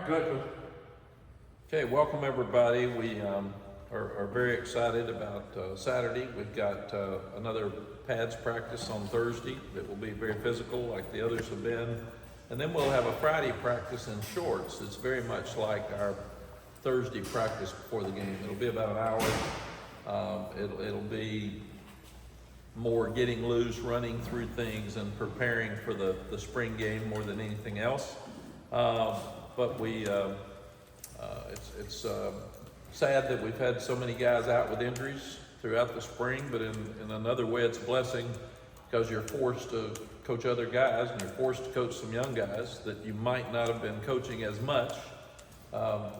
Good. Okay, welcome everybody. We are very excited about Saturday. We've got another pads practice on Thursday that will be very physical like the others have been. And then we'll have a Friday practice in shorts. It's very much like our Thursday practice before the game. It'll be about an hour. It'll be more getting loose, running through things and preparing for the spring game more than anything else. But it's sad that we've had so many guys out with injuries throughout the spring, but in another way it's a blessing because you're forced to coach other guys and you're forced to coach some young guys that you might not have been coaching as much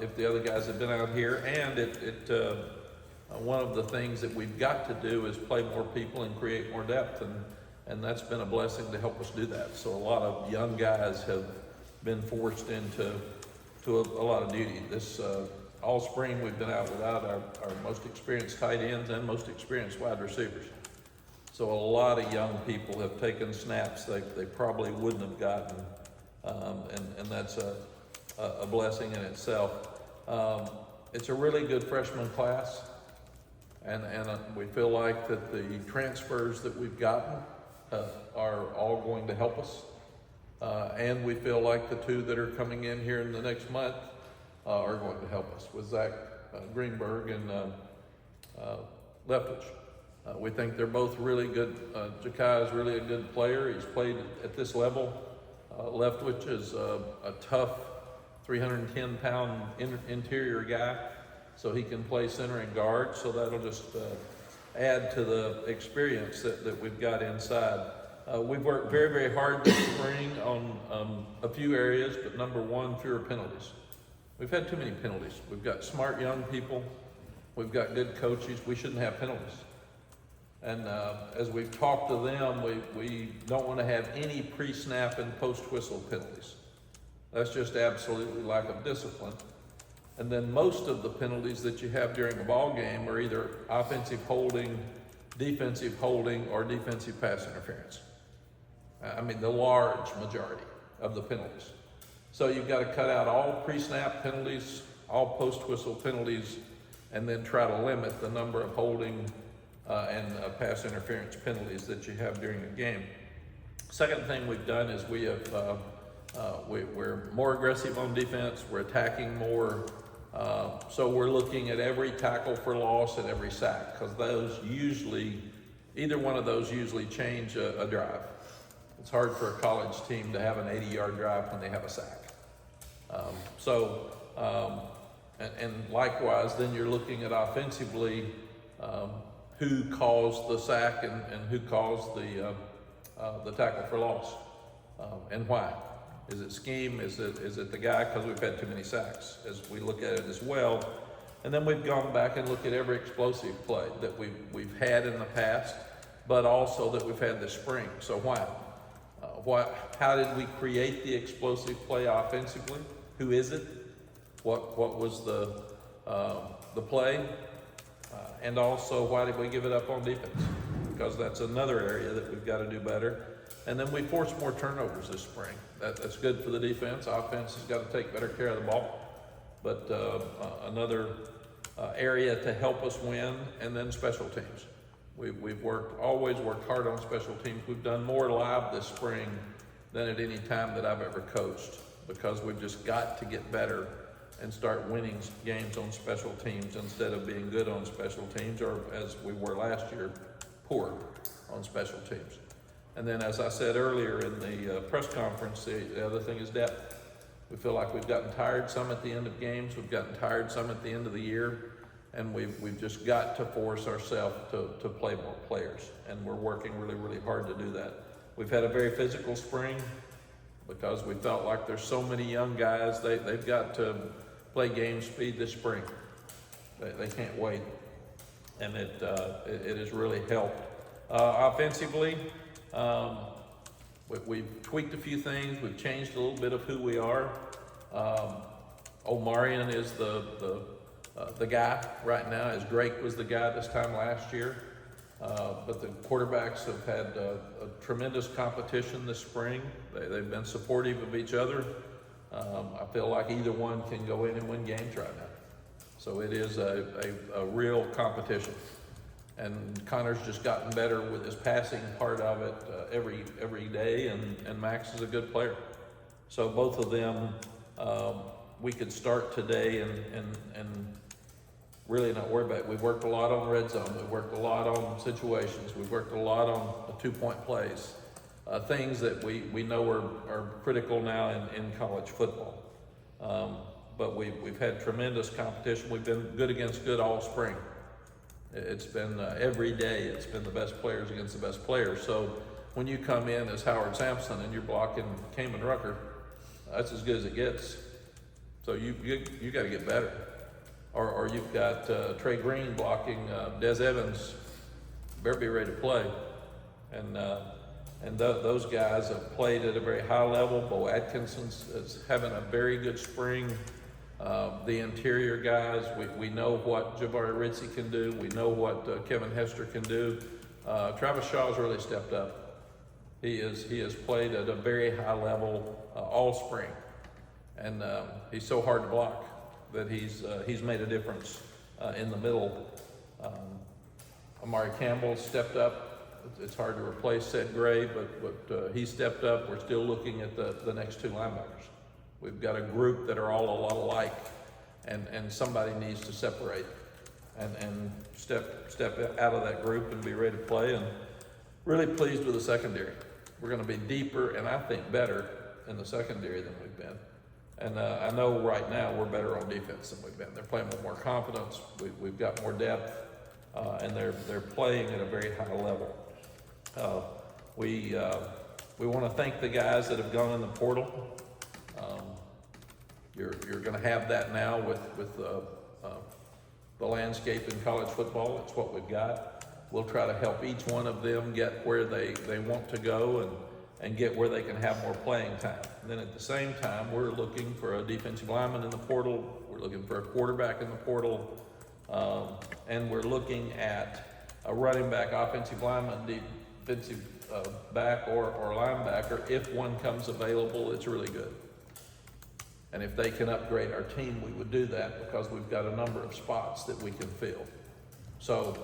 if the other guys had been out here. And one of the things that we've got to do is play more people and create more depth, and that's been a blessing to help us do that. So a lot of young guys have been forced into a lot of duty. This all spring we've been out without our most experienced tight ends and most experienced wide receivers. So a lot of young people have taken snaps they probably wouldn't have gotten, and that's a blessing in itself. It's a really good freshman class, and we feel like that the transfers that we've gotten are all going to help us. And we feel like the two that are coming in here in the next month are going to help us with Zach Greenberg and Leftwich. We think they're both really good. Ja'Kai is really a good player. He's played at this level. Leftwich is a tough 310-pound interior guy, so he can play center and guard. So that'll just add to the experience that we've got inside. We've worked very, very hard this spring on a few areas, but number one, fewer penalties. We've had too many penalties. We've got smart young people. We've got good coaches. We shouldn't have penalties. And as we've talked to them, we don't want to have any pre-snap and post-whistle penalties. That's just absolutely lack of discipline. And then most of the penalties that you have during a ball game are either offensive holding, defensive holding, or defensive pass interference. I mean, the large majority of the penalties. So you've got to cut out all pre-snap penalties, all post-whistle penalties, and then try to limit the number of holding and pass interference penalties that you have during a game. Second thing we've done is we're more aggressive on defense. We're attacking more. So we're looking at every tackle for loss and every sack, because either one of those usually change a drive. It's hard for a college team to have an 80-yard drive when they have a sack. And likewise, then you're looking at offensively who caused the sack and who caused the tackle for loss, and why. Is it scheme? Is it the guy? Because we've had too many sacks, as we look at it as well. And then we've gone back and looked at every explosive play that we've had in the past, but also that we've had this spring. So why? How did we create the explosive play offensively? Who is it? What was the play? And also, why did we give it up on defense? Because that's another area that we've got to do better. And then we forced more turnovers this spring. That's good for the defense. Offense has got to take better care of the ball. But another area to help us win, and then special teams. We've always worked hard on special teams. We've done more live this spring than at any time that I've ever coached, because we've just got to get better and start winning games on special teams instead of being good on special teams, or as we were last year, poor on special teams. And then, as I said earlier in the press conference, the other thing is depth. We feel like we've gotten tired some at the end of games. We've gotten tired some at the end of the year. And we've just got to force ourselves to play more players. And we're working really, really hard to do that. We've had a very physical spring because we felt like there's so many young guys. They've got to play game speed this spring. They can't wait. And it has really helped. Offensively, we've tweaked a few things. We've changed a little bit of who we are. Omarion is the guy right now, as Drake was the guy this time last year. But the quarterbacks have had a tremendous competition this spring. They've been supportive of each other. I feel like either one can go in and win games right now. So it is a real competition. And Connor's just gotten better with his passing part of it every day, and Max is a good player. So both of them, we could start today and really not worry about it. We've worked a lot on red zone. We've worked a lot on situations. We've worked a lot on two-point plays. Things that we know are critical now in college football. But we've had tremendous competition. We've been good against good all spring. It's been every day, it's been the best players against the best players. So when you come in as Howard Sampson and you're blocking Kamen Rucker, that's as good as it gets. So you got to get better. Or you've got Trey Green blocking Des Evans, better be ready to play. And those guys have played at a very high level. Bo Atkinson's is having a very good spring. The interior guys, we know what Jabari Ritzy can do. We know what Kevin Hester can do. Travis Shaw's really stepped up. He has played at a very high level all spring. And he's so hard to block that he's made a difference in the middle. Amari Campbell stepped up. It's hard to replace Seth Gray, but he stepped up. We're still looking at the next two linebackers. We've got a group that are all a lot alike, and somebody needs to separate and step out of that group and be ready to play. And really pleased with the secondary. We're going to be deeper and I think better in the secondary than we've been. And I know right now we're better on defense than we've been. They're playing with more confidence. We've got more depth, and they're playing at a very high level. We want to thank the guys that have gone in the portal. You're going to have that now with the landscape in college football. It's what we've got. We'll try to help each one of them get where they want to go and get where they can have more playing time. And then at the same time, we're looking for a defensive lineman in the portal. We're looking for a quarterback in the portal. And we're looking at a running back, offensive lineman, defensive back or linebacker. If one comes available, it's really good. And if they can upgrade our team, we would do that because we've got a number of spots that we can fill. So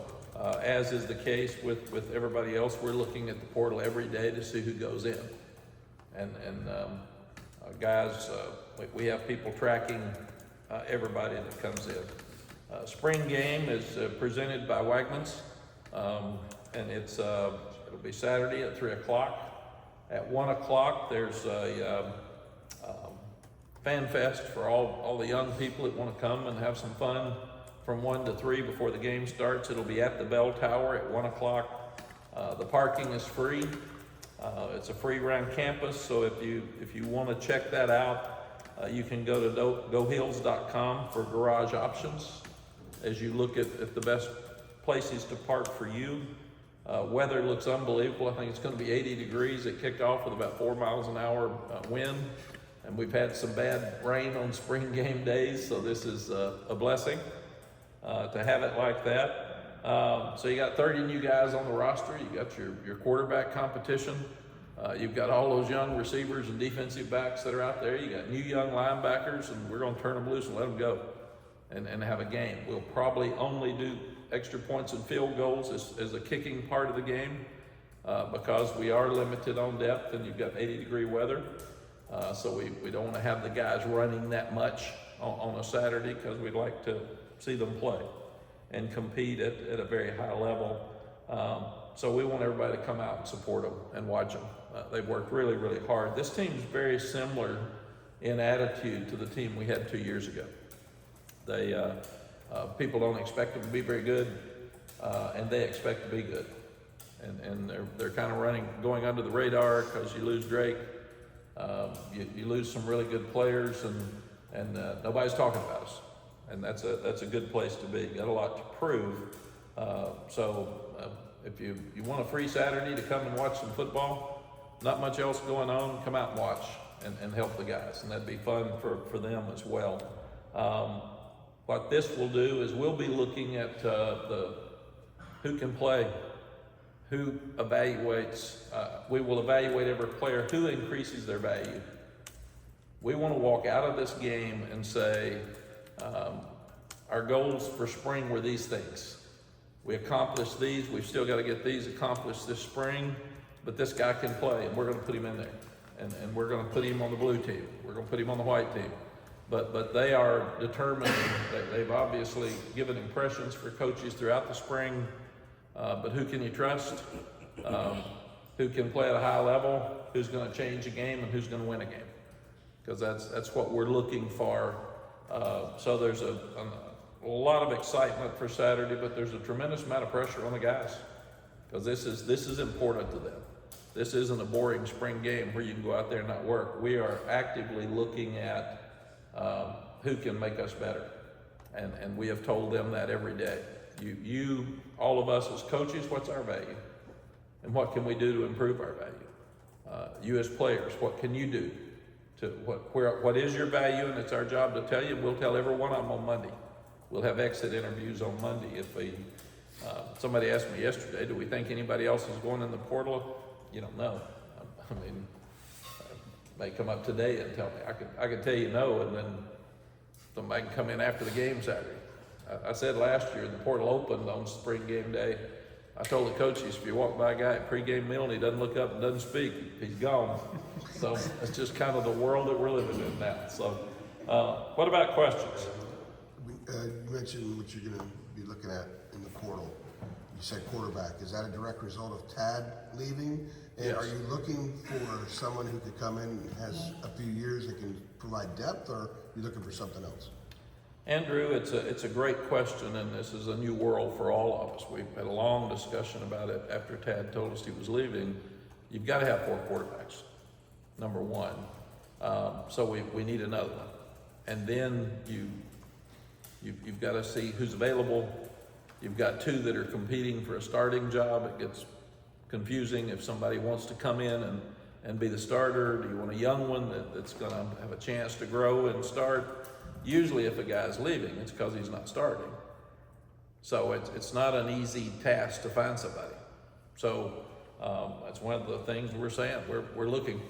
as is the case with everybody else, we're looking at the portal every day to see who goes in. And guys, we have people tracking everybody that comes in. Spring game is presented by Wegmans, and it'll be Saturday at 3 o'clock. At 1 o'clock, there's a fan fest for all the young people that want to come and have some fun from 1 to 3 before the game starts. It'll be at the Bell Tower at 1 o'clock. The parking is free. It's a free around campus, so if you want to check that out, you can go to gohills.com for garage options as you look at the best places to park for you. Weather looks unbelievable. I think it's going to be 80 degrees at kickoff with about 4 miles an hour wind. And we've had some bad rain on spring game days, so this is a blessing to have it like that. So you got 30 new guys on the roster. You got your quarterback competition. You've got all those young receivers and defensive backs that are out there. You got new young linebackers, and we're going to turn them loose and let them go and have a game. We'll probably only do extra points and field goals as a kicking part of the game because we are limited on depth, and you've got 80-degree weather. So we don't want to have the guys running that much on a Saturday because we'd like to see them play and compete at a very high level. So we want everybody to come out and support them and watch them. They've worked really, really hard. This team's very similar in attitude to the team we had 2 years ago. People don't expect them to be very good, and they expect to be good. And they're kind of going under the radar because you lose Drake. You lose some really good players, and nobody's talking about us, and that's a good place to be. You got a lot to prove. So if you want a free Saturday to come and watch some football, not much else going on, come out and watch and help the guys, and that'd be fun for them as well. What this will do is we'll be looking at who can play, who evaluates. We will evaluate every player who increases their value. We want to walk out of this game and say, our goals for spring were these things. We accomplished these, we've still got to get these accomplished this spring, but this guy can play and we're going to put him in there. And we're going to put him on the blue team. We're going to put him on the white team. But they are determined. They've obviously given impressions for coaches throughout the spring. But who can you trust? Who can play at a high level? Who's going to change a game and who's going to win a game? Because that's what we're looking for. So there's a lot of excitement for Saturday, but there's a tremendous amount of pressure on the guys because this is important to them. This isn't a boring spring game where you can go out there and not work. We are actively looking at who can make us better. And we have told them that every day. You, all of us as coaches, what's our value? And what can we do to improve our value? You as players, what can you do? What is your value? And it's our job to tell you. We'll tell every one of them on Monday. We'll have exit interviews on Monday. Somebody asked me yesterday, do we think anybody else is going in the portal? No. I mean, may come up today and tell me. I could tell you no, and then somebody can come in after the game Saturday. I said last year the portal opened on spring game day. I told the coaches, if you walk by a guy at pregame meal and he doesn't look up and doesn't speak, he's gone. So it's just kind of the world that we're living in now. So what about questions? You mentioned what you're going to be looking at in the portal. You said quarterback. Is that a direct result of Tad leaving? And Yes. Are you looking for someone who could come in and has a few years that can provide depth, or are you looking for something else? Andrew, it's a great question, and this is a new world for all of us. We've had a long discussion about it after Tad told us he was leaving. You've got to have 4 quarterbacks, number one. So we need another one. And then you've got to see who's available. You've got 2 that are competing for a starting job. It gets confusing if somebody wants to come in and be the starter. Do you want a young one that's going to have a chance to grow and start? Usually if a guy's leaving, it's because he's not starting. So it's not an easy task to find somebody. So that's one of the things we're saying. We're looking.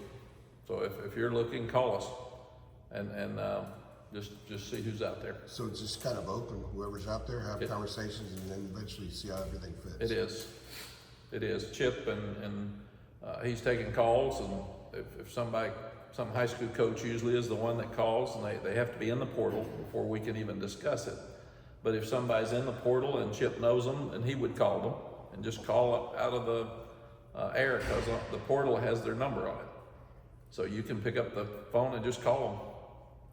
So if you're looking, call us and just see who's out there. So it's just kind of open. Whoever's out there, have conversations, and then eventually see how everything fits. It is. Chip and he's taking calls, and if some high school coach usually is the one that calls, and they have to be in the portal before we can even discuss it. But if somebody's in the portal and Chip knows them, then he would call them and just call out of the air, because the portal has their number on it. So you can pick up the phone and just call them.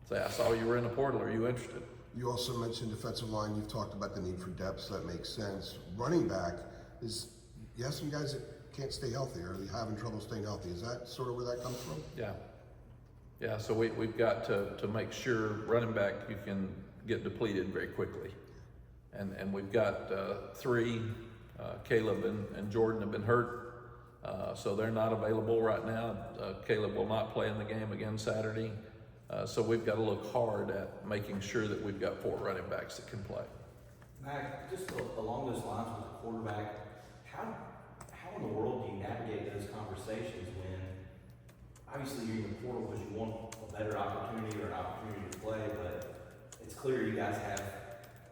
Say, I saw you were in the portal, are you interested? You also mentioned defensive line. You've talked about the need for depth, so that makes sense. Running back, you have some guys that can't stay healthy or are having trouble staying healthy. Is that sort of where that comes from? Yeah, so we've got to make sure running back, you can get depleted very quickly. And we've got 3, Caleb and Jordan have been hurt, so they're not available right now. Caleb will not play in the game again Saturday. So we've got to look hard at making sure that we've got 4 running backs that can play. Mack, just along those lines with the quarterback, how in the world do you navigate those conversations when obviously you're in the portal because you want a better opportunity or an opportunity to play, but it's clear you guys have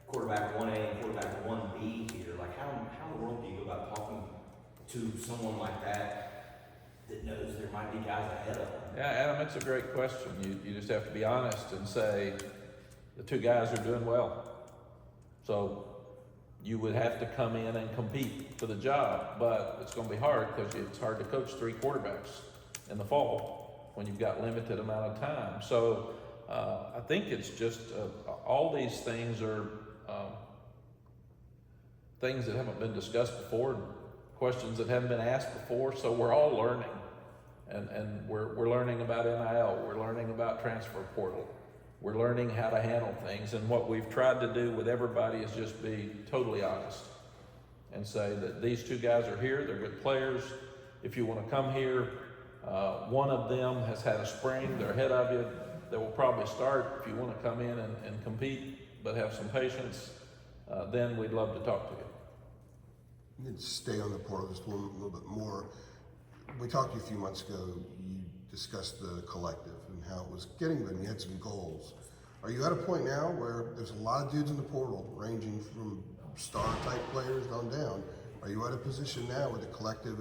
quarterback 1A and quarterback 1B here. Like how in the world do you go about talking to someone like that knows there might be guys ahead of them? Yeah, Adam, it's a great question. You just have to be honest and say the 2 guys are doing well. So you would have to come in and compete for the job, but it's going to be hard because it's hard to coach 3 quarterbacks in the fall when you've got limited amount of time. So I think it's just all these things are things that haven't been discussed before, questions that haven't been asked before. So we're all learning, and we're learning about NIL, we're learning about transfer portal, we're learning how to handle things. And what we've tried to do with everybody is just be totally honest and say that these 2 guys are here, they're good players. If you want to come here, one of them has had a spring, they're ahead of you, they will probably start. If you want to come in and compete but have some patience, then we'd love to talk to you. You need to stay on the portal just a little bit more. We talked to you a few months ago. You discussed the collective and how it was getting good and you had some goals. Are you at a point now where there's a lot of dudes in the portal, ranging from star-type players on down? Are you at a position now where the collective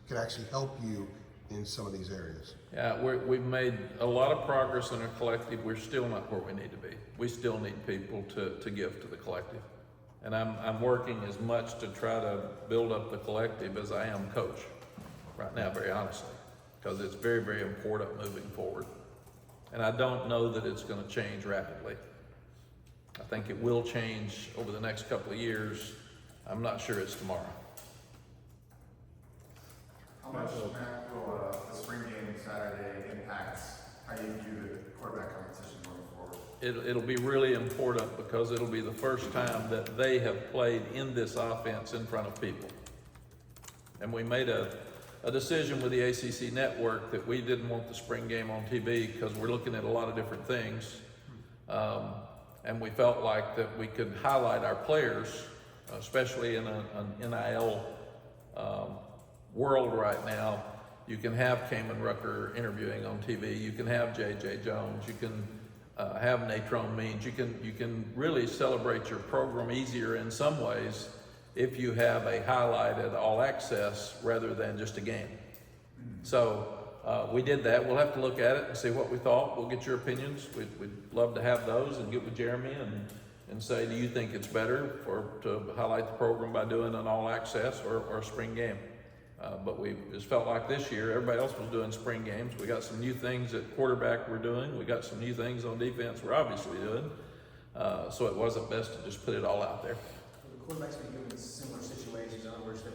can actually help you in some of these areas? Yeah, we've made a lot of progress in our collective. We're still not where we need to be. We still need people to give to the collective. And I'm working as much to try to build up the collective as I am coach right now, very honestly, because it's very, very important moving forward. And I don't know that it's going to change rapidly. I think it will change over the next couple of years. I'm not sure it's tomorrow. How much, Matt, will the spring game Saturday impact how you view the quarterback competition moving forward? It'll be really important because it'll be the first time that they have played in this offense in front of people. And we made a decision with the ACC network that we didn't want the spring game on TV because we're looking at a lot of different things. And we felt like that we could highlight our players, especially in an NIL world right now. You can have Kamen Rucker interviewing on TV. You can have J.J. Jones. You can have Natrone Means. You can really celebrate your program easier in some ways if you have a highlighted all access rather than just a game. So we did that. We'll have to look at it and see what we thought. We'll get your opinions. We'd love to have those and get with Jeremy and say, do you think it's better to highlight the program by doing an all access or a spring game? But we just felt like this year, everybody else was doing spring games. We got some new things at quarterback we're doing. We got some new things on defense we're obviously doing. So it wasn't best to just put it all out there. The quarterbacks be doing similar situations. In other words, that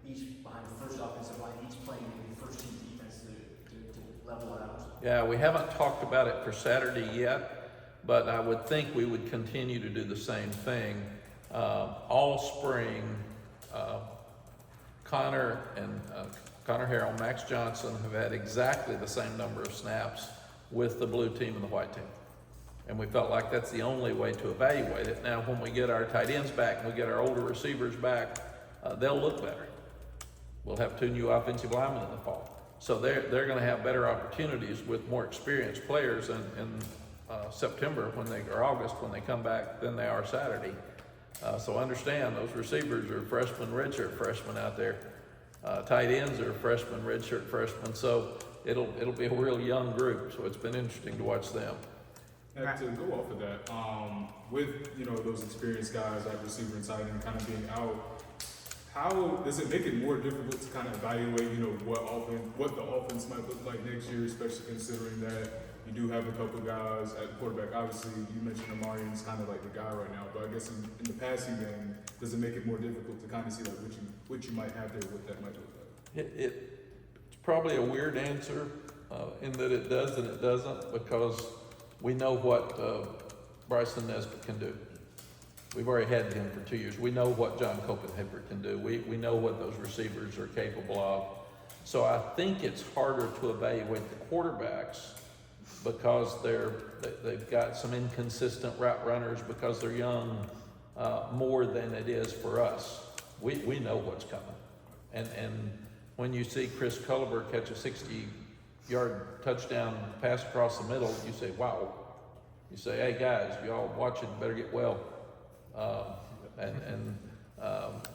each behind the first offensive line, each playing the first team defense to level it out. Yeah, we haven't talked about it for Saturday yet, but I would think we would continue to do the same thing all spring. Connor Harrell, Max Johnson have had exactly the same number of snaps with the blue team and the white team. And we felt like that's the only way to evaluate it. Now, when we get our tight ends back and we get our older receivers back, they'll look better. We'll have 2 new offensive linemen in the fall. So they're going to have better opportunities with more experienced players in September or August when they come back than they are Saturday. So understand those receivers are freshmen, redshirt freshmen out there. Tight ends are freshmen, redshirt freshmen. So it'll be a real young group. So it's been interesting to watch them. And to go off of that, with those experienced guys like receiver and tight end kind of being out, how does it make it more difficult to kind of evaluate what the offense might look like next year, especially considering that you do have a couple guys at quarterback? Obviously, you mentioned Amarian's kind of like the guy right now, but I guess in the passing game, does it make it more difficult to kind of see like what you might have there, what that might look like? It's probably a weird answer in that it does and it doesn't, because we know what Bryson Nesbitt can do. We've already had him for 2 years. We know what John Copenhaver can do. We know what those receivers are capable of. So I think it's harder to evaluate the quarterbacks because they've got some inconsistent route runners because they're young more than it is for us. We know what's coming. And when you see Chris Culliver catch a 60-yard touchdown pass across the middle, you say, wow. You say, hey guys, y'all watching, better get well.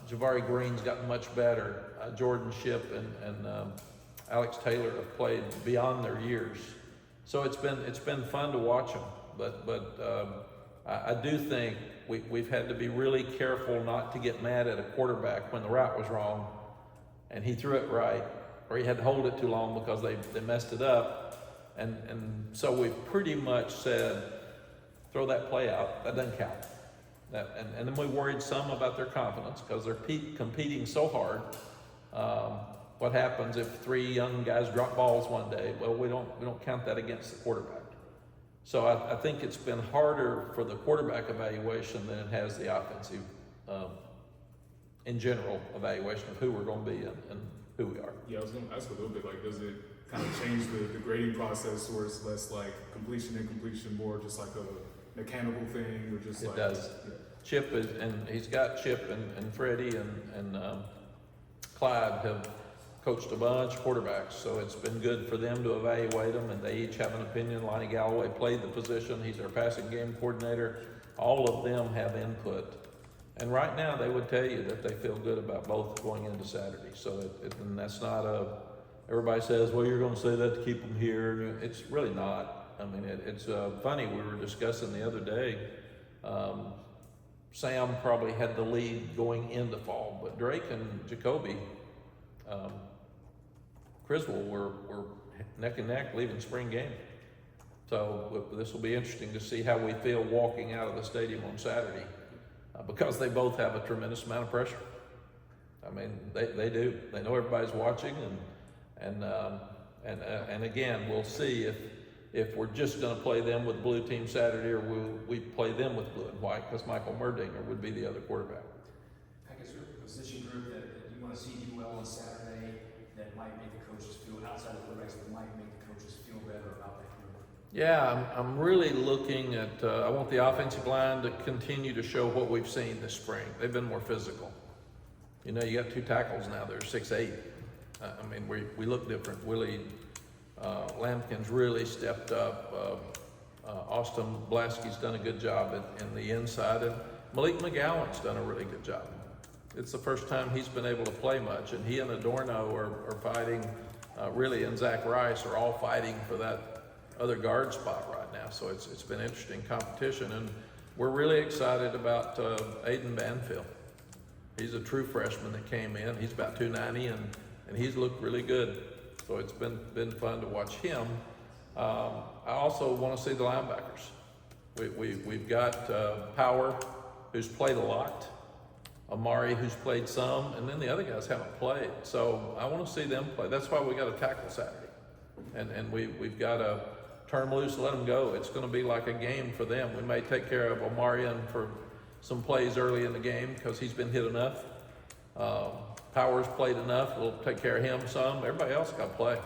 Javari Green's gotten much better. Jordan Shipp and Alex Taylor have played beyond their years. So it's been fun to watch them, but I do think we've had to be really careful not to get mad at a quarterback when the route was wrong and he threw it right, or he had to hold it too long because they messed it up. And so we've pretty much said, throw that play out, that doesn't count. And then we worried some about their confidence because they're competing so hard. What happens if 3 young guys drop balls one day? Well, we don't count that against the quarterback. So I think it's been harder for the quarterback evaluation than it has the offensive, in general, evaluation of who we're going to be and who we are. Yeah, I was going to ask a little bit, like, does it kind of change the grading process, or it's less like completion and completion, more just like a mechanical thing, or just It like... does. Yeah. Chip is, and he's got Chip and Freddie and Clyde have coached a bunch of quarterbacks, so it's been good for them to evaluate them, and they each have an opinion. Lonnie Galloway played the position. He's our passing game coordinator. All of them have input. And right now, they would tell you that they feel good about both going into Saturday. So and that's not everybody says, well, you're going to say that to keep them here. It's really not. I mean, it's funny. We were discussing the other day, Sam probably had the lead going into fall, but Drake and Jacoby, Criswell were neck and neck leaving spring game. So this will be interesting to see how we feel walking out of the stadium on Saturday, because they both have a tremendous amount of pressure. I mean, they do. They know everybody's watching, and again, we'll see if we're just going to play them with blue team Saturday, or will we play them with blue and white, because Michael Merdinger would be the other quarterback. I guess a position group that you want to see do well on Saturday that might make the coaches feel, outside of quarterbacks, that might make the coaches feel better about that group. Yeah, I'm really looking at, I want the offensive line to continue to show what we've seen this spring. They've been more physical. You know, you got 2 tackles now, they're 6'8". I mean, we look different. Willie Lampkin's really stepped up. Austin Blaskey's done a good job in the inside, and Malik McGowan's done a really good job. It's the first time he's been able to play much, and he and Adorno are fighting, really, and Zach Rice are all fighting for that other guard spot right now. So it's been interesting competition, and we're really excited about Aiden Banfield. He's a true freshman that came in. He's about 290, and he's looked really good. So it's been fun to watch him. I also want to see the linebackers. We've got Power, who's played a lot, Amari, who's played some, and then the other guys haven't played. So I want to see them play. That's why we got to tackle Saturday, and we've got to turn them loose, let them go. It's going to be like a game for them. We may take care of Omarion for some plays early in the game because he's been hit enough. Powers played enough. We'll take care of him some. Everybody else got to play,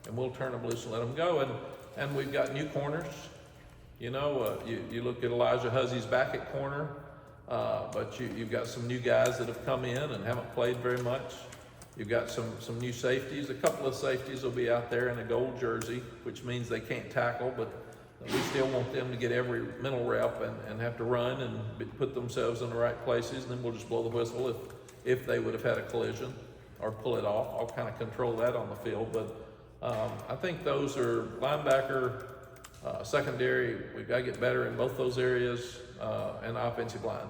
and we'll turn them loose and let them go. And we've got new corners. You know, you look at Elijah Huzzy's back at corner, but you've got some new guys that have come in and haven't played very much. You've got some new safeties. A couple of safeties will be out there in a gold jersey, which means they can't tackle, but we still want them to get every mental rep and have to run and put themselves in the right places, and then we'll just blow the whistle if they would have had a collision or pull it off. I'll kind of control that on the field, but I think those are linebacker, secondary. We've got to get better in both those areas, and offensive line.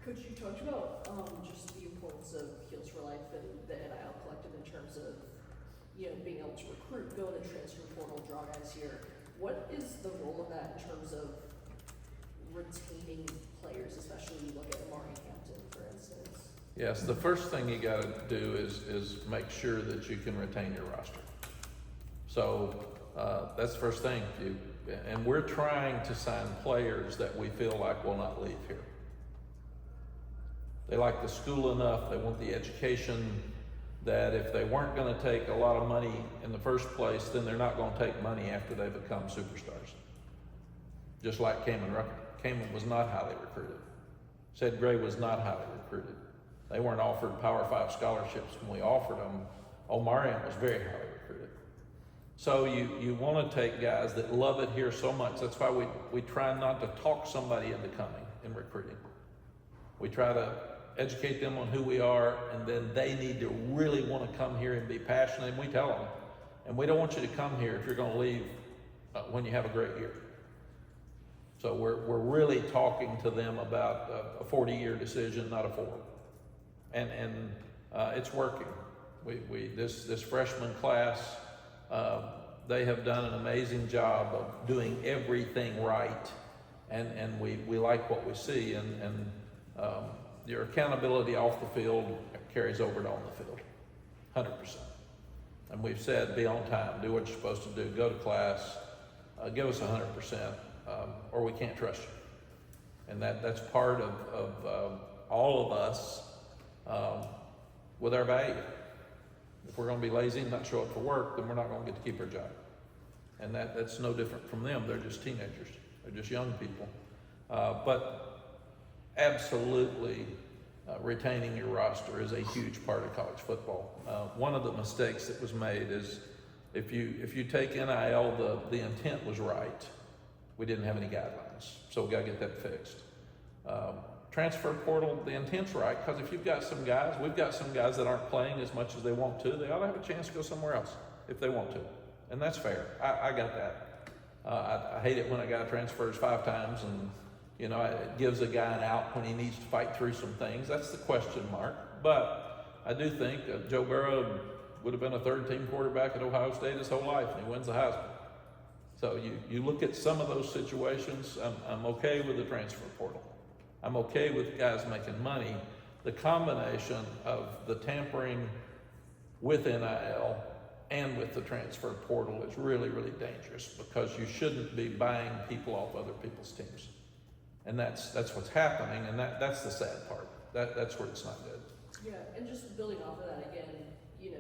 Coach, you talked about just the importance of Heels for Life and the NIL collective in terms of, you know, being able to recruit, go in the transfer portal, draw guys here. What is the role of that in terms of retaining players, especially you look at Amari Hampton, for instance? Yes, the first thing you got to do is make sure that you can retain your roster. So that's the first thing. And we're trying to sign players that we feel like will not leave here. They like the school enough, they want the education, that if they weren't going to take a lot of money in the first place, then they're not going to take money after they become superstars. Just like Kamen Rucker. Kamen was not highly recruited. Ced Gray was not highly recruited. They weren't offered Power 5 scholarships when we offered them. Omarion was very highly recruited. So you want to take guys that love it here so much. That's why we try not to talk somebody into coming in recruiting. We try to educate them on who we are, and then they need to really want to come here and be passionate, and we tell them. And we don't want you to come here if you're going to leave when you have a great year. So we're really talking to them about a 40-year decision, not a 4. And it's working. This freshman class, they have done an amazing job of doing everything right, and we like what we see, and your accountability off the field carries over to on the field, 100%. And we've said, be on time, do what you're supposed to do, go to class, give us 100%, or we can't trust you. And that's part of all of us with our value. If we're going to be lazy and not show up for work, then we're not going to get to keep our job. And that's no different from them. They're just teenagers. They're just young people. But absolutely, retaining your roster is a huge part of college football. One of the mistakes that was made is if you take NIL, the intent was right. We didn't have any guidelines, so we got to get that fixed. Transfer portal, the intent's right, because if you've got some guys, we've got some guys that aren't playing as much as they want to, they ought to have a chance to go somewhere else if they want to, and that's fair. I got that. I hate it when a guy transfers 5 times and it gives a guy an out when he needs to fight through some things. That's the question mark. But I do think Joe Burrow would have been a 3rd-team quarterback at Ohio State his whole life, and he wins the Heisman. So you look at some of those situations, I'm okay with the transfer portal. I'm okay with guys making money. The combination of the tampering with NIL and with the transfer portal is really, really dangerous, because you shouldn't be buying people off other people's teams. And that's what's happening, and that's the sad part. That's where it's not good. Yeah, and just building off of that again, you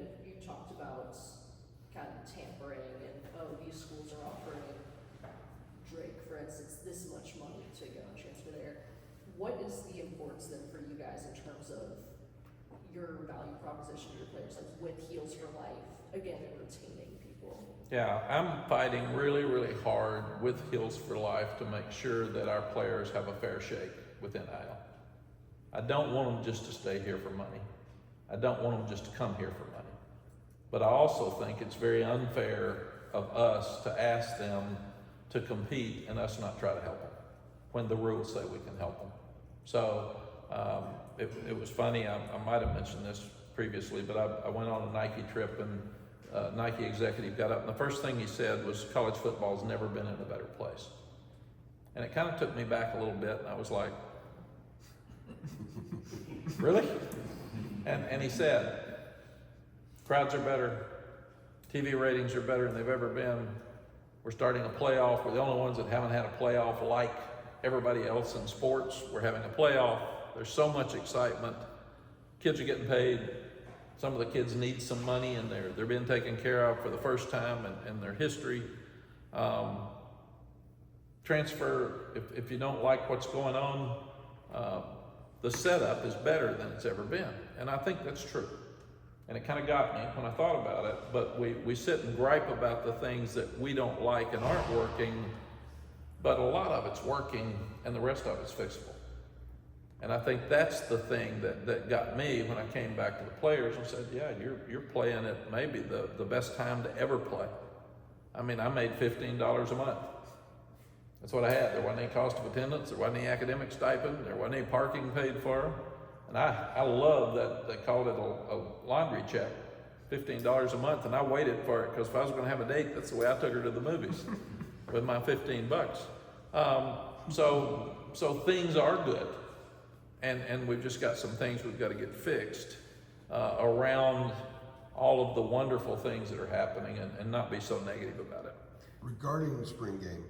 talked about kind of tampering and these schools are offering Drake, for instance, this much money to go and transfer there. What is the importance then for you guys in terms of your value proposition to your players, like with Heels for Life, again, and retaining people? Yeah, I'm fighting really, really hard with Heels for Life to make sure that our players have a fair shake with NIL. I don't want them just to stay here for money. I don't want them just to come here for money. But I also think it's very unfair of us to ask them to compete and us not try to help them when the rules say we can help them. So it was funny, I might have mentioned this previously, but I went on a Nike trip, and Nike executive got up, and the first thing he said was, college football's never been in a better place. And it kind of took me back a little bit, and I was like, really? And he said, crowds are better, TV ratings are better than they've ever been. We're starting a playoff. We're the only ones that haven't had a playoff like everybody else in sports. We're having a playoff. There's so much excitement. Kids are getting paid. Some of the kids need some money, and they're being taken care of for the first time in their history. Transfer, if you don't like what's going on, the setup is better than it's ever been. And I think that's true. And it kind of got me when I thought about it, but we sit and gripe about the things that we don't like and aren't working, but a lot of it's working and the rest of it's fixable. And I think that's the thing that got me when I came back to the players and said, yeah, you're playing at maybe the best time to ever play. I mean, I made $15 a month. That's what I had. There wasn't any cost of attendance, there wasn't any academic stipend, there wasn't any parking paid for. And I love that they called it a laundry check, $15 a month, and I waited for it, because if I was gonna have a date, that's the way I took her to the movies, with my $15. So things are good. And we've just got some things we've got to get fixed around all of the wonderful things that are happening, and not be so negative about it. Regarding the spring game,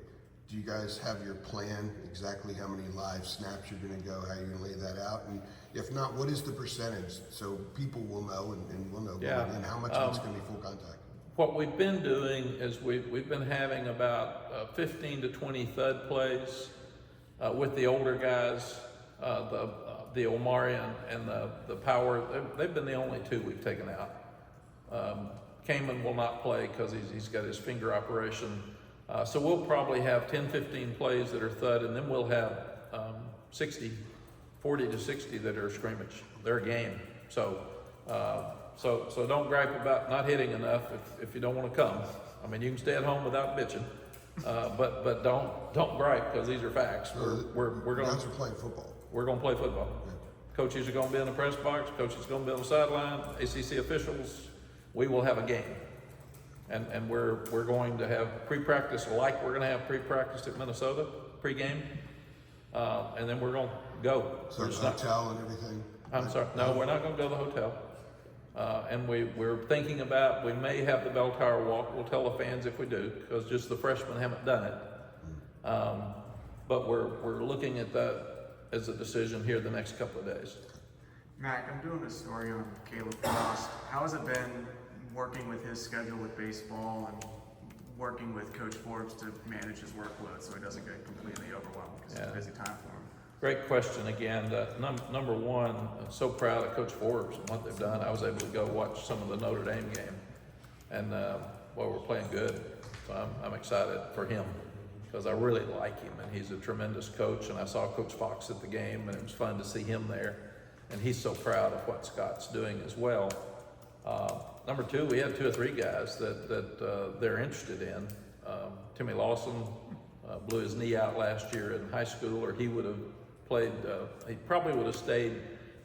do you guys have your plan, exactly how many live snaps you're going to go, how you're going to lay that out? And if not, what is the percentage, so people will know and we'll know, Yeah. and how much of it's going to be full contact? What we've been doing is we've been having about 15 to 20 thud plays with the older guys, the Omari and the Power. They've been the only 2 we've taken out. Kamen will not play because he's got his finger operation. So we'll probably have 10, 15 plays that are thud, and then we'll have 40 to 60 that are scrimmage. They're a game. So don't gripe about not hitting enough if you don't want to come. I mean, you can stay at home without bitching, but don't gripe, because these are facts. We're going. Guys are playing football. We're going to play football. Yeah. Coaches are going to be in the press box. Coaches are going to be on the sideline. ACC officials. We will have a game. And we're going to have pre-practice like we're going to have pre-practice at Minnesota, pre-game. And then we're going to go. So the hotel and everything? I'm sorry. No, we're not going to go to the hotel. And we're thinking about, we may have the bell tower walk. We'll tell the fans if we do, because just the freshmen haven't done it. But we're looking at that as a decision here the next couple of days. Mack, I'm doing a story on Caleb Frost. How has it been working with his schedule with baseball and working with Coach Forbes to manage his workload so he doesn't get completely overwhelmed, because it's a busy time for him? Great question again. Number one, I'm so proud of Coach Forbes and what they've done. I was able to go watch some of the Notre Dame game, and well, we're playing good. So I'm excited for him because I really like him, and he's a tremendous coach. And I saw Coach Fox at the game, and it was fun to see him there. And he's so proud of what Scott's doing as well. Number two, we had 2 or 3 guys that they're interested in. Timmy Lawson blew his knee out last year in high school, or he would have played, he probably would have stayed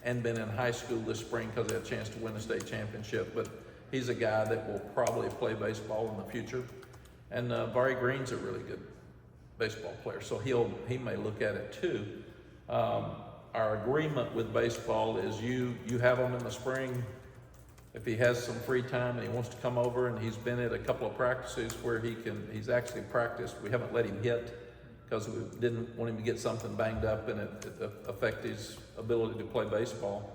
and been in high school this spring because he had a chance to win a state championship. But he's a guy that will probably play baseball in the future. And Vari Green's a really good baseball player, so he may look at it too. Our agreement with baseball is you have him in the spring. If he has some free time and he wants to come over, and he's been at a couple of practices where he's actually practiced. We haven't let him hit because we didn't want him to get something banged up and it affect his ability to play baseball.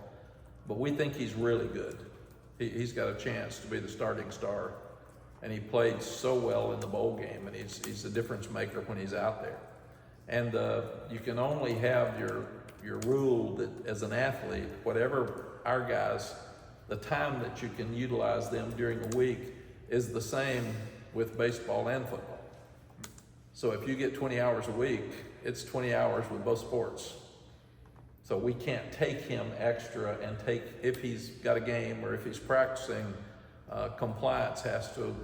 But we think he's really good. He's got a chance to be the starting star, and he played so well in the bowl game, and he's a difference maker when he's out there. And you can only have your rule that as an athlete, whatever our guys, the time that you can utilize them during the week is the same with baseball and football. So if you get 20 hours a week, it's 20 hours with both sports. So we can't take him extra and if he's got a game or if he's practicing, compliance has to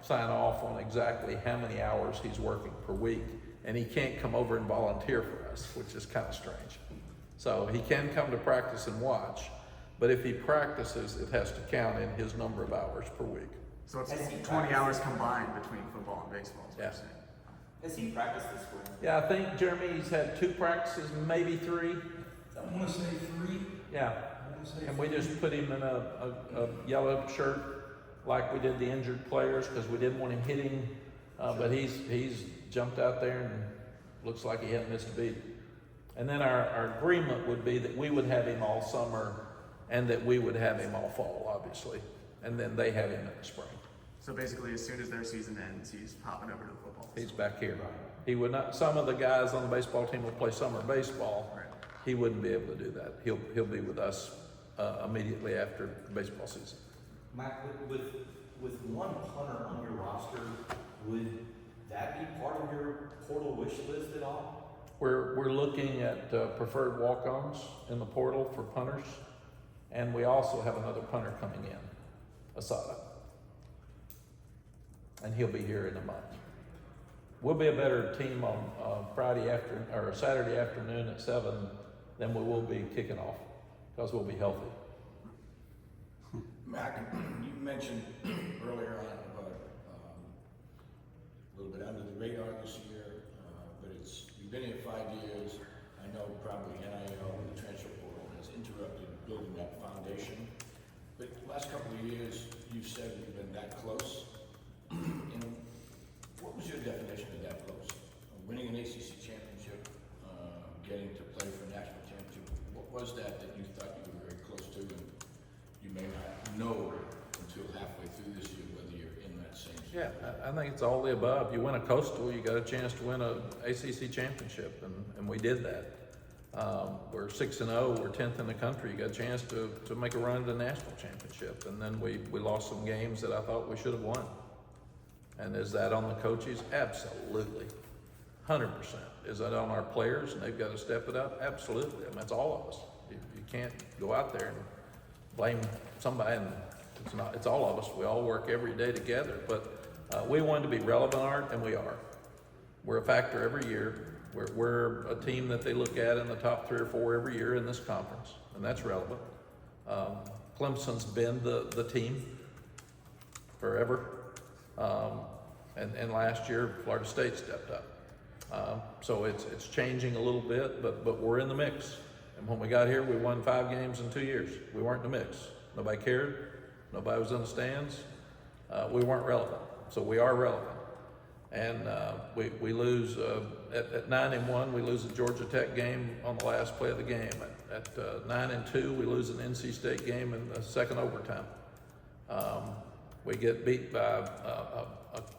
sign off on exactly how many hours he's working per week. And he can't come over and volunteer for us, which is kind of strange. So he can come to practice and watch, but if he practices, it has to count in his number of hours per week. So it's 20 hours combined between football and baseball, is what you're saying. Has he practiced this spring? Yeah, I think Jeremy's had 2 practices, maybe 3. I want to say 3. Yeah, I want to say and we just put him in a yellow shirt like we did the injured players because we didn't want him hitting, but he's jumped out there and looks like he hadn't missed a beat. And then our agreement would be that we would have him all summer and that we would have him all fall, obviously. And then they have him in the spring. So basically, as soon as their season ends, he's hopping over to the football. He's back here. He would not, some of the guys on the baseball team will play summer baseball. Right. He wouldn't be able to do that. He'll be with us immediately after the baseball season. Mack, with one punter on your roster, would that be part of your portal wish list at all? We're looking at preferred walk-ons in the portal for punters, and we also have another punter coming in, Asada, and he'll be here in a month. We'll be a better team on Saturday afternoon at 7 than we will be kicking off because we'll be healthy. Mack, you mentioned earlier on about a little bit under the radar this year, but you've been here 5 years. I know probably NIL and the transfer portal has interrupted building that foundation, but the last couple of years you said you've been that close. What was your definition of that close? Winning an ACC championship, getting to play for a national championship. What was that you thought you were very close to, and you may not know until halfway through this year whether you're in that same situation? Yeah, I think it's all the above. You win a Coastal, you got a chance to win a ACC championship, and we did that. We're 6-0, we're 10th in the country. You got a chance to make a run to the national championship, and then we lost some games that I thought we should have won. And is that on the coaches? Absolutely. 100%. Is that on our players and they've got to step it up? Absolutely. I mean, it's all of us. You can't go out there and blame somebody, and it's all of us. We all work every day together, but we wanted to be relevant, Art, and we are. We're a factor every year. We're a team that they look at in the top 3 or 4 every year in this conference, and that's relevant. Clemson's been the team forever. And last year, Florida State stepped up. So it's changing a little bit, but we're in the mix. And when we got here, we won 5 games in 2 years. We weren't in the mix. Nobody cared. Nobody was in the stands. We weren't relevant. So we are relevant. And we lose at 9-1. We lose a Georgia Tech game on the last play of the game. At 9-2, we lose an NC State game in the second overtime. We get beat by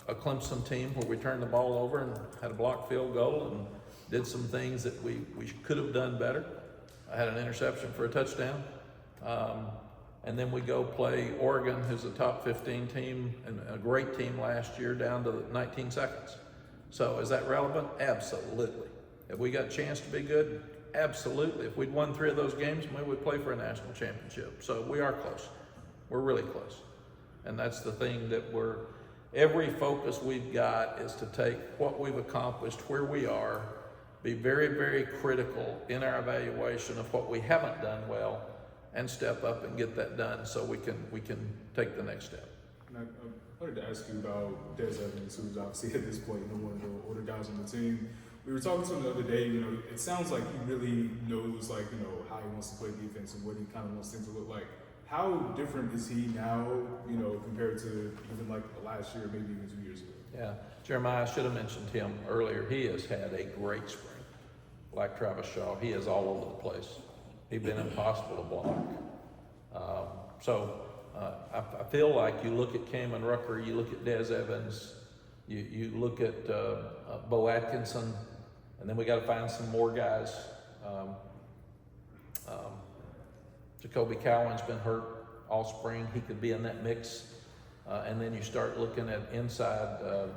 a Clemson team where we turned the ball over and had a blocked field goal and did some things that we could have done better. I had an interception for a touchdown. And then we go play Oregon, who's a top 15 team and a great team last year, down to 19 seconds. So is that relevant? Absolutely. Have we got a chance to be good? Absolutely. If we'd won 3 of those games, maybe we'd play for a national championship. So we are close. We're really close. And that's the thing that every focus we've got is to take what we've accomplished, where we are, be very, very critical in our evaluation of what we haven't done well, and step up and get that done so we can take the next step. And I wanted to ask you about Des Evans, who's obviously at this point one of the older guys on the team. We were talking to him the other day. It sounds like he really knows, how he wants to play defense and what he kind of wants things to look like. How different is he now, compared to even like last year, maybe even 2 years ago? Yeah, Jeremiah, I should have mentioned him earlier. He has had a great spring. Like Travis Shaw, he is all over the place. He's been impossible to block. I feel like you look at Kamen Rucker, you look at Des Evans, you look at Bo Atkinson, and then we got to find some more guys. Jacoby Cowan's been hurt all spring. He could be in that mix. And then you start looking at inside.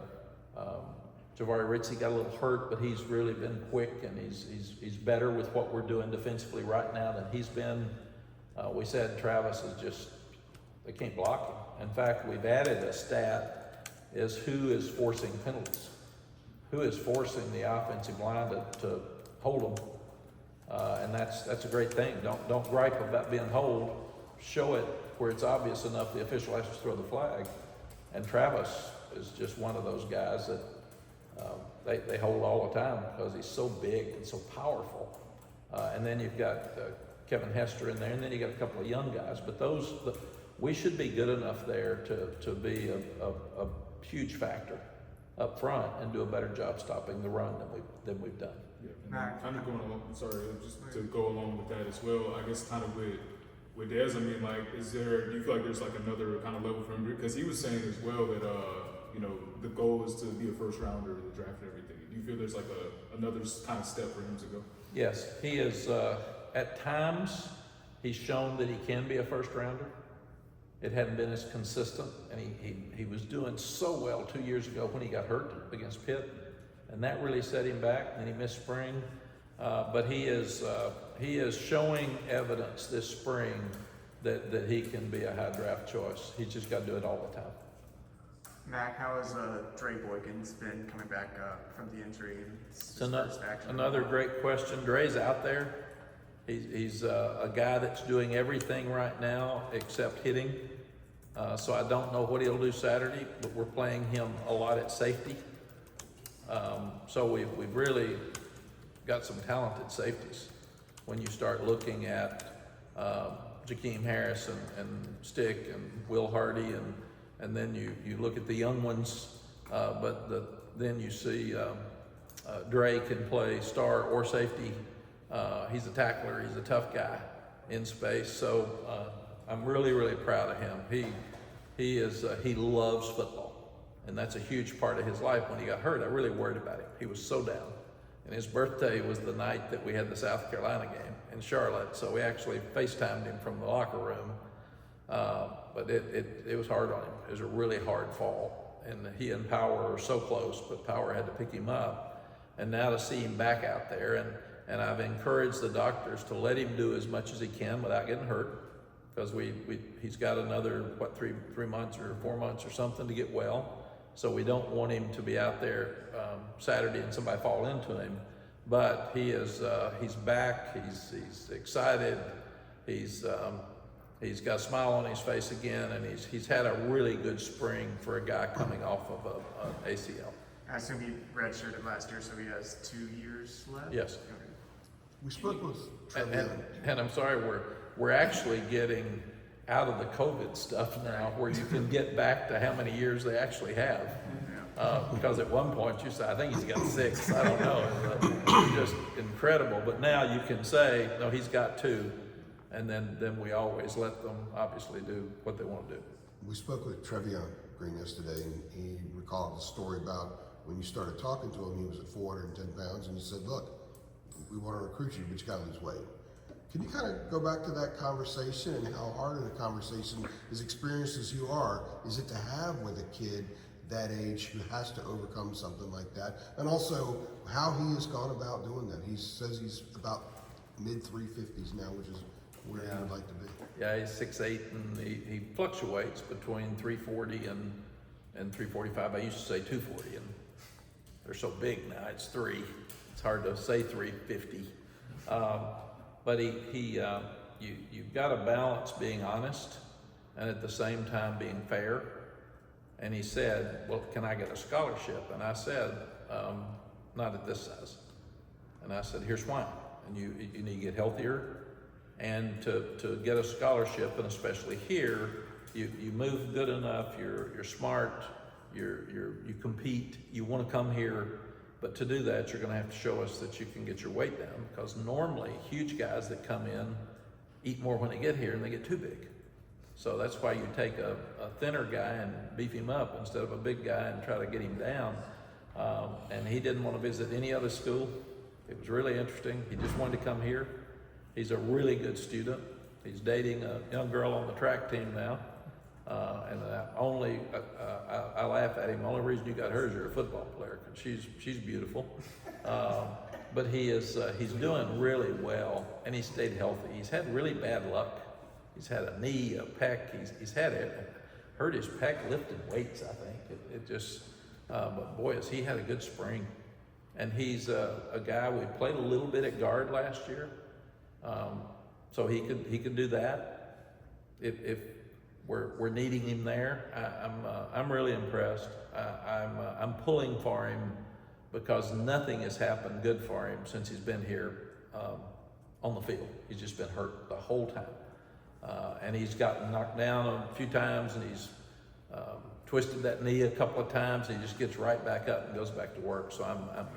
Javari Ritchie got a little hurt, but he's really been quick, and he's better with what we're doing defensively right now than he's been. We said Travis is just, they can't block him. In fact, we've added a stat is who is forcing penalties. Who is forcing the offensive line to hold them. And that's a great thing. Don't gripe about being hold. Show it where it's obvious enough the official has to throw the flag. And Travis is just one of those guys that they hold all the time because he's so big and so powerful. And then you've got Kevin Hester in there, and then you got a couple of young guys. But we should be good enough there to be a huge factor up front and do a better job stopping the run than we've done. Yeah, and kind of going along. Sorry, just to go along with that as well. I guess kind of with Des, do you feel like there's like another kind of level for him? Because he was saying as well that the goal is to be a first rounder in the draft and everything. Do you feel there's like another kind of step for him to go? Yes, he is. At times, he's shown that he can be a first rounder. It hadn't been as consistent, and he was doing so well 2 years ago when he got hurt against Pitt, and that really set him back. And he missed spring, but he is showing evidence this spring that he can be a high draft choice. He's just got to do it all the time. Mack, how has Dre Boykins been coming back from the injury? It's another great question. Dre's out there. He's a guy that's doing everything right now except hitting. So I don't know what he'll do Saturday, but we're playing him a lot at safety. So we've really got some talented safeties. When you start looking at Jakeem Harris and Stick and Will Hardy, and then you look at the young ones, then you see Dre can play star or safety. He's a tackler. He's a tough guy in space. So I'm really, really proud of him. He loves football, and that's a huge part of his life. When he got hurt, I really worried about him. He was so down, and his birthday was the night that we had the South Carolina game in Charlotte. So we actually FaceTimed him from the locker room. But it was hard on him. It was a really hard fall, and he and Power are so close, but Power had to pick him up. And now to see him back out there, and I've encouraged the doctors to let him do as much as he can without getting hurt, because he's got another 3 months or 4 months or something to get well. So we don't want him to be out there Saturday and somebody fall into him. But he's back. He's excited. He's got a smile on his face again, and he's had a really good spring for a guy coming off of an ACL. I assume he redshirted last year, so he has 2 years left? Yes. Okay. We spoke with Trevor. And I'm sorry, we're actually getting out of the COVID stuff now, where you can get back to how many years they actually have. Because at one point you said, I think he's got 6. I don't know. It's just incredible. But now you can say, no, he's got 2. And then we always let them obviously do what they want to do. We spoke with Trevion Green yesterday, and he recalled a story about when you started talking to him, he was at 410 pounds, and you said, look, we want to recruit you, but you got to lose weight. Can you kind of go back to that conversation and how hard of a conversation, as experienced as you are, is it to have with a kid that age who has to overcome something like that? And also how he has gone about doing that. He says he's about mid 350s now, which is where he would like to be. Yeah, he's 6'8", and he fluctuates between 340 and 345. I used to say 240, and they're so big now, it's 3. It's hard to say 350. But you've got to balance being honest and at the same time being fair. And he said, well, can I get a scholarship? And I said, not at this size. And I said, here's why. And you need to get healthier. And to get a scholarship, and especially here, you move good enough, you're smart, you compete, you want to come here. But to do that, you're going to have to show us that you can get your weight down, because normally huge guys that come in eat more when they get here and they get too big. So that's why you take a thinner guy and beef him up instead of a big guy and try to get him down. And he didn't want to visit any other school. It was really interesting. He just wanted to come here. He's a really good student. He's dating a young girl on the track team now. And I laugh at him. The only reason you got her is you're a football player, because she's beautiful. But he's doing really well, and he stayed healthy. He's had really bad luck. He's had a knee, a pec. He's had it. Hurt his pec lifting weights, I think. But boy, has he had a good spring. And he's a guy, we played a little bit at guard last year. So he could do that if we're needing him there. I'm really impressed. I'm pulling for him, because nothing has happened good for him since he's been here on the field. He's just been hurt the whole time, and he's gotten knocked down a few times, and he's twisted that knee a couple of times. And he just gets right back up and goes back to work. So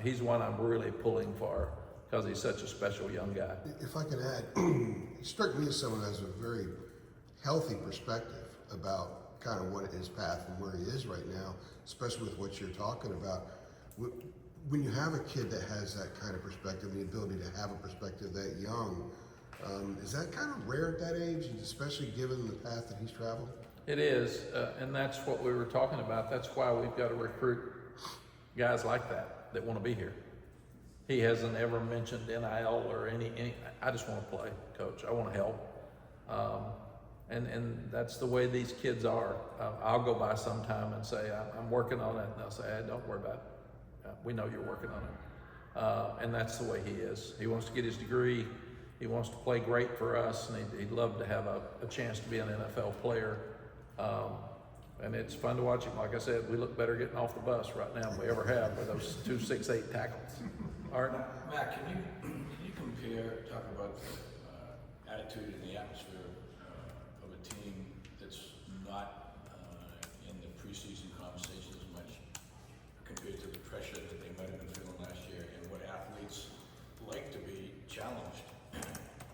he's one I'm really pulling for, because he's such a special young guy. If I could add, he struck me as someone that has a very healthy perspective about kind of what his path and where he is right now, especially with what you're talking about. When you have a kid that has that kind of perspective, the ability to have a perspective that young, is that kind of rare at that age, especially given the path that he's traveled? It is, and that's what we were talking about. That's why we've got to recruit guys like that want to be here. He hasn't ever mentioned NIL or any. I just want to play, coach. I want to help. And that's the way these kids are. I'll go by sometime and say, I'm working on it. And they'll say, hey, don't worry about it. We know you're working on it. And that's the way he is. He wants to get his degree. He wants to play great for us. And he'd love to have a chance to be an NFL player. And it's fun to watch him. Like I said, we look better getting off the bus right now than we ever have with those 2 6'8" tackles. Art? Mack, can you compare, talk about the attitude and the atmosphere of a team that's not in the preseason conversation as much, compared to the pressure that they might have been feeling last year, and what athletes like to be challenged?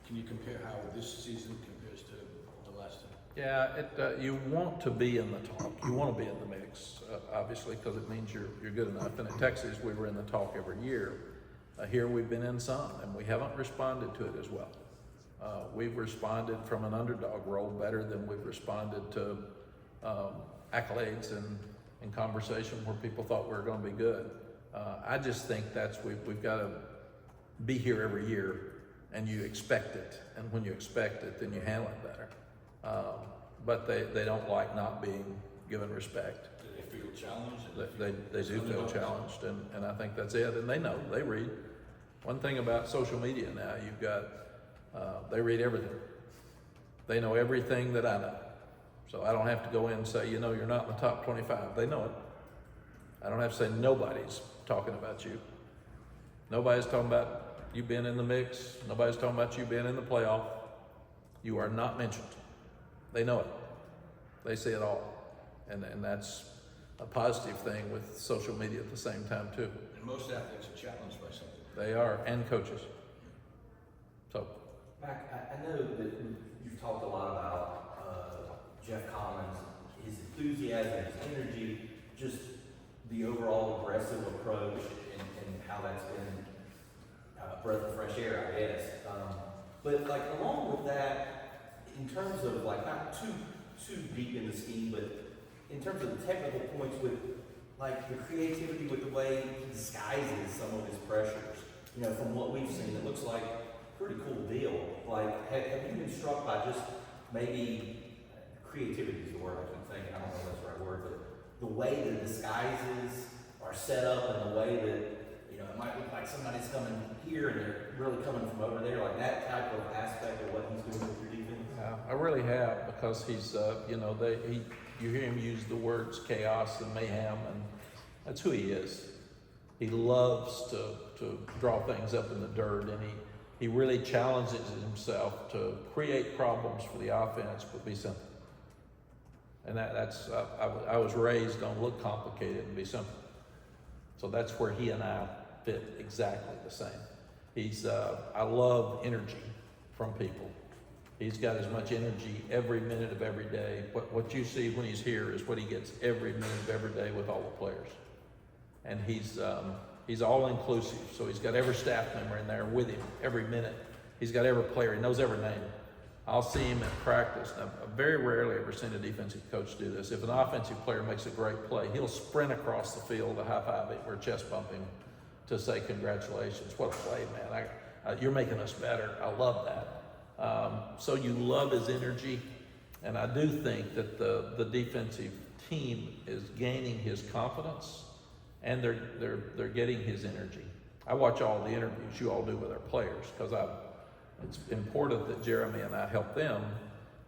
Can you compare how this season compares to the last time? Yeah, you want to be in the talk. You want to be in the mix, obviously, because it means you're good enough. And at Texas, we were in the talk every year. Here we've been in some, and we haven't responded to it as well. We've responded from an underdog role better than we've responded to accolades and conversation where people thought we were going to be good. I just think we've got to be here every year, and you expect it. And when you expect it, then you handle it better. But they don't like not being given respect. Do they feel challenged? They do feel challenged, and I think that's it. And they know, they read. One thing about social media now, you've got, they read everything. They know everything that I know. So I don't have to go in and say, you're not in the top 25. They know it. I don't have to say nobody's talking about you. Nobody's talking about you being in the mix. Nobody's talking about you being in the playoff. You are not mentioned. They know it. They see it all. And that's a positive thing with social media at the same time too. And most athletes are challenged by something. They are, and coaches. So. Mack, I know that you've talked a lot about Jeff Collins, his enthusiasm, his energy, just the overall aggressive approach and how that's been a breath of fresh air, I guess. But like along with that, in terms of like not too deep in the scheme, but in terms of the technical points with like the creativity with the way he disguises some of his pressures. You know, from what we've seen, it looks like a pretty cool deal. Like, have you been struck by just maybe creativity is the word I keep thinking. I don't know if that's the right word, but the way the disguises are set up and the way that, you know, it might look like somebody's coming here and they're really coming from over there, like that type of aspect of what he's doing with your defense? Yeah, I really have, because he's, you know, you hear him use the words chaos and mayhem, and that's who he is. He loves to draw things up in the dirt, and he really challenges himself to create problems for the offense, but be simple. And that's I was raised on look complicated and be simple. So that's where he and I fit exactly the same. He's I love energy from people. He's got as much energy every minute of every day. What you see when he's here is what he gets every minute of every day with all the players. And he's all inclusive. So he's got every staff member in there with him every minute. He's got every player. He knows every name. I'll see him at practice. I've very rarely ever seen a defensive coach do this. If an offensive player makes a great play, he'll sprint across the field to high-five him or chest bump him to say congratulations. What a play, man. You're making us better. I love that. So you love his energy, and I do think that the defensive team is gaining his confidence, and they're getting his energy. I watch all the interviews you all do with our players, because it's important that Jeremy and I help them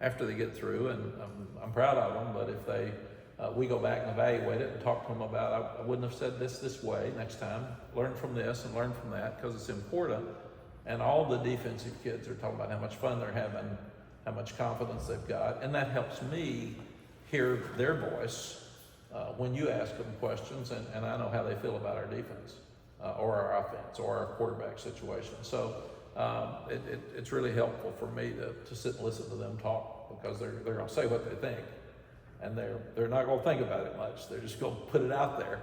after they get through, and I'm proud of them. But if we go back and evaluate it and talk to them about, I wouldn't have said this way next time. Learn from this and learn from that, because it's important. And all the defensive kids are talking about how much fun they're having, how much confidence they've got, and that helps me hear their voice when you ask them questions, and I know how they feel about our defense or our offense or our quarterback situation. So it's really helpful for me to sit and listen to them talk, because they're going to say what they think, and they're not going to think about it much. They're just going to put it out there.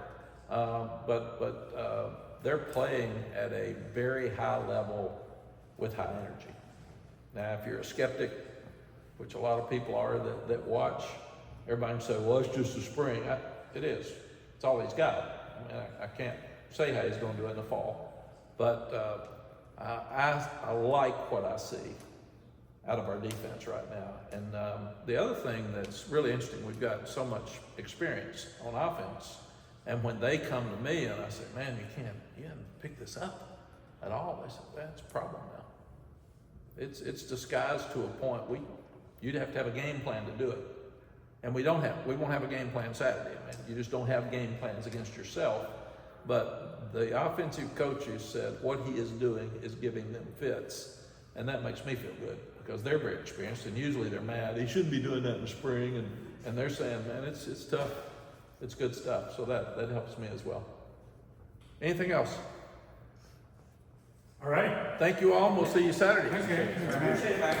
But they're playing at a very high level with high energy. Now, if you're a skeptic, which a lot of people are that watch, everybody can say, well, it's just a spring. It is. It's all he's got. I mean, I can't say how he's going to do it in the fall. But I like what I see out of our defense right now. And the other thing that's really interesting, we've got so much experience on offense. And when they come to me and I say, man, you haven't picked this up at all, they say, well, that's a problem now. It's disguised to a point. You'd have to have a game plan to do it. And we won't have a game plan Saturday. I mean, you just don't have game plans against yourself. But the offensive coaches said what he is doing is giving them fits. And that makes me feel good, because they're very experienced, and usually they're mad. He shouldn't be doing that in the spring. And they're saying, man, it's tough. It's good stuff. So that helps me as well. Anything else? All right. Thank you all. We'll see you Saturday. Okay. Appreciate it, Mack.